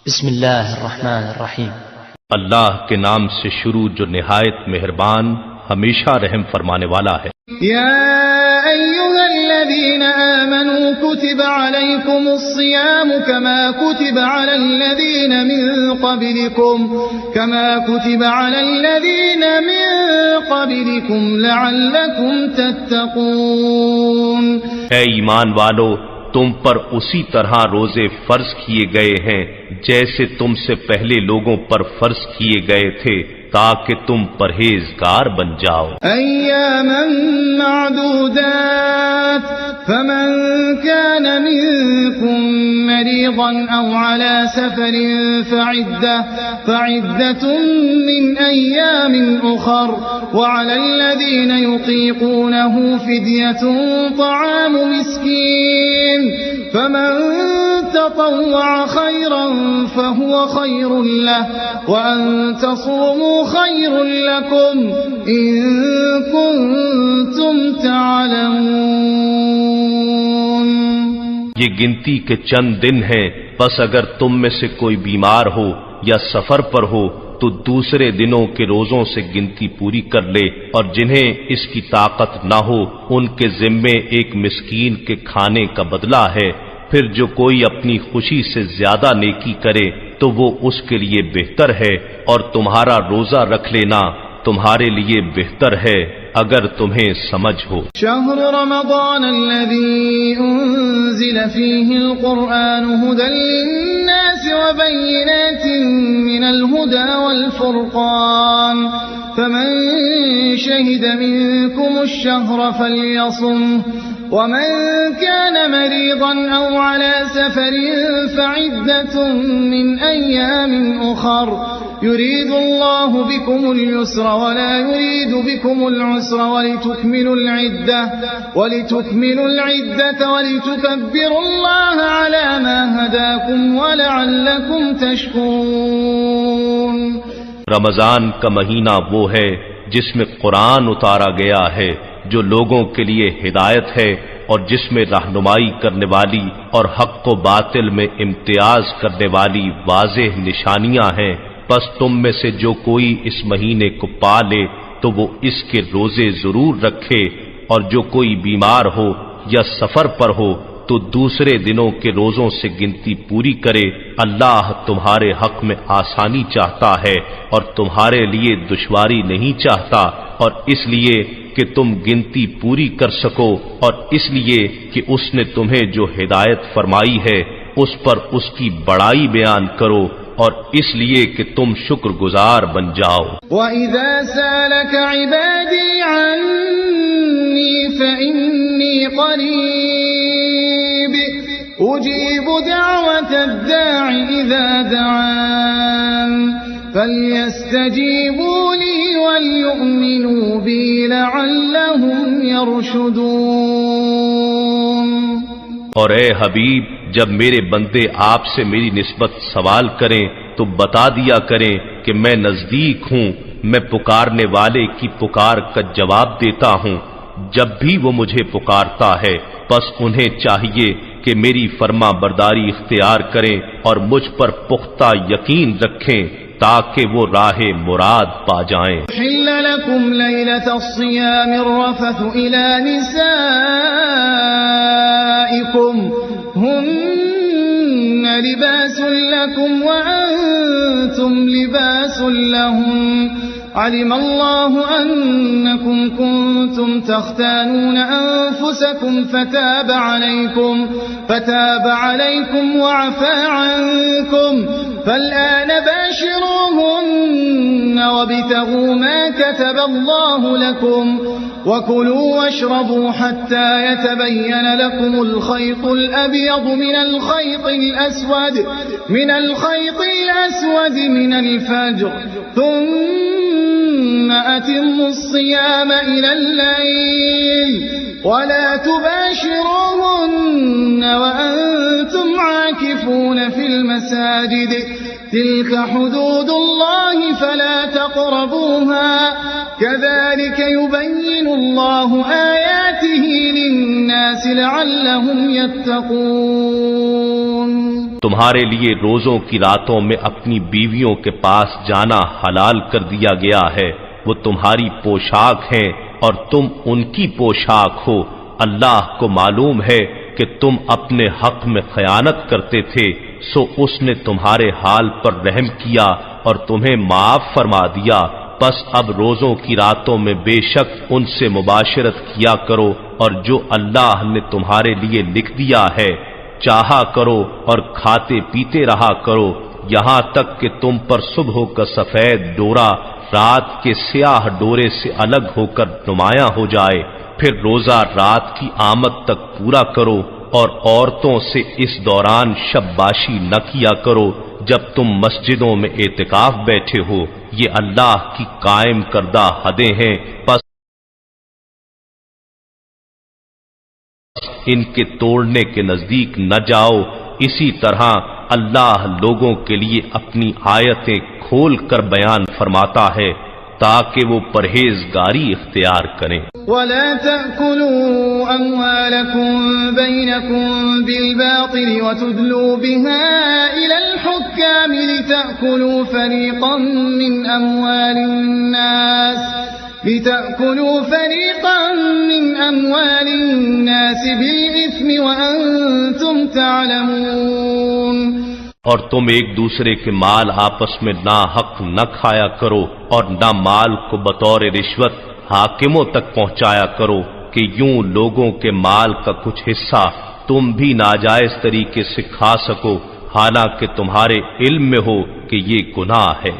بسم اللہ الرحمن الرحیم۔ اللہ کے نام سے شروع جو نہایت مہربان ہمیشہ رحم فرمانے والا ہے۔ یا ایھا الذین آمنوا کتب علیکم الصیام کما کتب علی الذین من قبلکم لعلکم تتقون۔ اے ایمان والو، تم پر اسی طرح روزے فرض کیے گئے ہیں جیسے تم سے پہلے لوگوں پر فرض کیے گئے تھے تاکہ تم پرہیزگار بن جاؤ۔ ایاما معدودات فمن كان منكم مريضا او على سفر فعدة من ايام اخر وعلى الذين يطيقونه فدية طعام مسكين فمن تطوع خيرا فهو خير له وأن تصوموا خير لكم إن كنتم تعلمون۔ یہ گنتی کے چند دن ہیں، بس اگر تم میں سے کوئی بیمار ہو یا سفر پر ہو تو دوسرے دنوں کے روزوں سے گنتی پوری کر لے، اور جنہیں اس کی طاقت نہ ہو ان کے ذمے ایک مسکین کے کھانے کا بدلہ ہے۔ پھر جو کوئی اپنی خوشی سے زیادہ نیکی کرے تو وہ اس کے لیے بہتر ہے، اور تمہارا روزہ رکھ لینا تمہارے لیے بہتر ہے اگر تمہیں سمجھ ہو۔ شهر رمضان الذي أنزل فيه القرآن هدى للناس وبينات من الهدى والفرقان فمن شهد منكم الشهر فليصمه ومن كان مريضا أو على سفر فعدة من أيام أخر يريد الله بكم اليسر ولا يريد بكم العسر ولتكملوا العدة ولتكبروا الله على ما هداكم ولعلكم تشكرون۔ رمضان کا مہینہ وہ ہے جس میں قرآن اتارا گیا ہے جو لوگوں کے لیے ہدایت ہے اور جس میں رہنمائی کرنے والی اور حق و باطل میں امتیاز کرنے والی واضح نشانیاں ہیں۔ بس تم میں سے جو کوئی اس مہینے کو پا لے تو وہ اس کے روزے ضرور رکھے، اور جو کوئی بیمار ہو یا سفر پر ہو تو دوسرے دنوں کے روزوں سے گنتی پوری کرے۔ اللہ تمہارے حق میں آسانی چاہتا ہے اور تمہارے لیے دشواری نہیں چاہتا، اور اس لیے کہ تم گنتی پوری کر سکو، اور اس لیے کہ اس نے تمہیں جو ہدایت فرمائی ہے اس پر اس کی بڑائی بیان کرو، اور اس لیے کہ تم شکر گزار بن جاؤ۔ وَإِذَا سَأَلَكَ عِبَادِي عَنِّي فَإِنِّي قَرِيبٌ أُجِيبُ دَعْوَةَ الدَّاعِ إِذَا دَعَانِ فَلْيَسْتَجِيبُوا لِي وَلْيُؤْمِنُوا بِي لَعَلَّهُمْ يَرْشُدُونَ۔ اور اے حبیب، جب میرے بندے آپ سے میری نسبت سوال کریں تو بتا دیا کریں کہ میں نزدیک ہوں، میں پکارنے والے کی پکار کا جواب دیتا ہوں جب بھی وہ مجھے پکارتا ہے۔ بس انہیں چاہیے کہ میری فرما برداری اختیار کریں اور مجھ پر پختہ یقین رکھیں تاکہ وہ راہ مراد پا جائیں۔ حل لكم ليلة الصيام الرفث إلى نسائكم هن لباس لكم وأنتم لباس لهم علم الله أنكم كنتم تختانون أنفسكم فتاب عليكم وعفى عنكم فالآن باشروهن وابتغوا ما كتب الله لكم وكلوا واشربوا حتى يتبين لكم الخيط الأبيض من الخيط الأسود من الفجر ثم أتموا الصيام إلى الليل ولا تباشروهن وأنتم عاكفون في المساجد تلك حدود الله فلا تقربوها كذلك يبين الله آياته للناس لعلهم يتقون۔ تمہارے لیے روزوں کی راتوں میں اپنی بیویوں کے پاس جانا حلال کر دیا گیا ہے، وہ تمہاری پوشاک ہیں اور تم ان کی پوشاک ہو۔ اللہ کو معلوم ہے کہ تم اپنے حق میں خیانت کرتے تھے، سو اس نے تمہارے حال پر رحم کیا اور تمہیں معاف فرما دیا۔ پس اب روزوں کی راتوں میں بے شک ان سے مباشرت کیا کرو، اور جو اللہ نے تمہارے لیے لکھ دیا ہے چاہا کرو اور کھاتے پیتے رہا کرو، یہاں تک کہ تم پر صبح کا سفید ڈورا رات کے سیاہ ڈورے سے الگ ہو کر نمایاں ہو جائے، پھر روزہ رات کی آمد تک پورا کرو، اور عورتوں سے اس دوران شب باشی نہ کیا کرو جب تم مسجدوں میں اعتکاف بیٹھے ہو، یہ اللہ کی قائم کردہ حدیں ہیں، پس ان کے توڑنے کے نزدیک نہ جاؤ۔ اسی طرح اللہ لوگوں کے لیے اپنی آیتیں کھول کر بیان فرماتا ہے تاکہ وہ پرہیزگاری اختیار کریں۔ ولا تأكلوا أموالكم بينكم بالباطل وتدلوا بها إلى الحكام لتأكلوا فريقا من أموال الناس بالإثم وأنتم تعلمون۔ اور تم ایک دوسرے کے مال آپس میں ناحق نہ کھایا کرو، اور نہ مال کو بطور رشوت حاکموں تک پہنچایا کرو کہ یوں لوگوں کے مال کا کچھ حصہ تم بھی ناجائز طریقے سے کھا سکو، حالانکہ تمہارے علم میں ہو کہ یہ گناہ ہے۔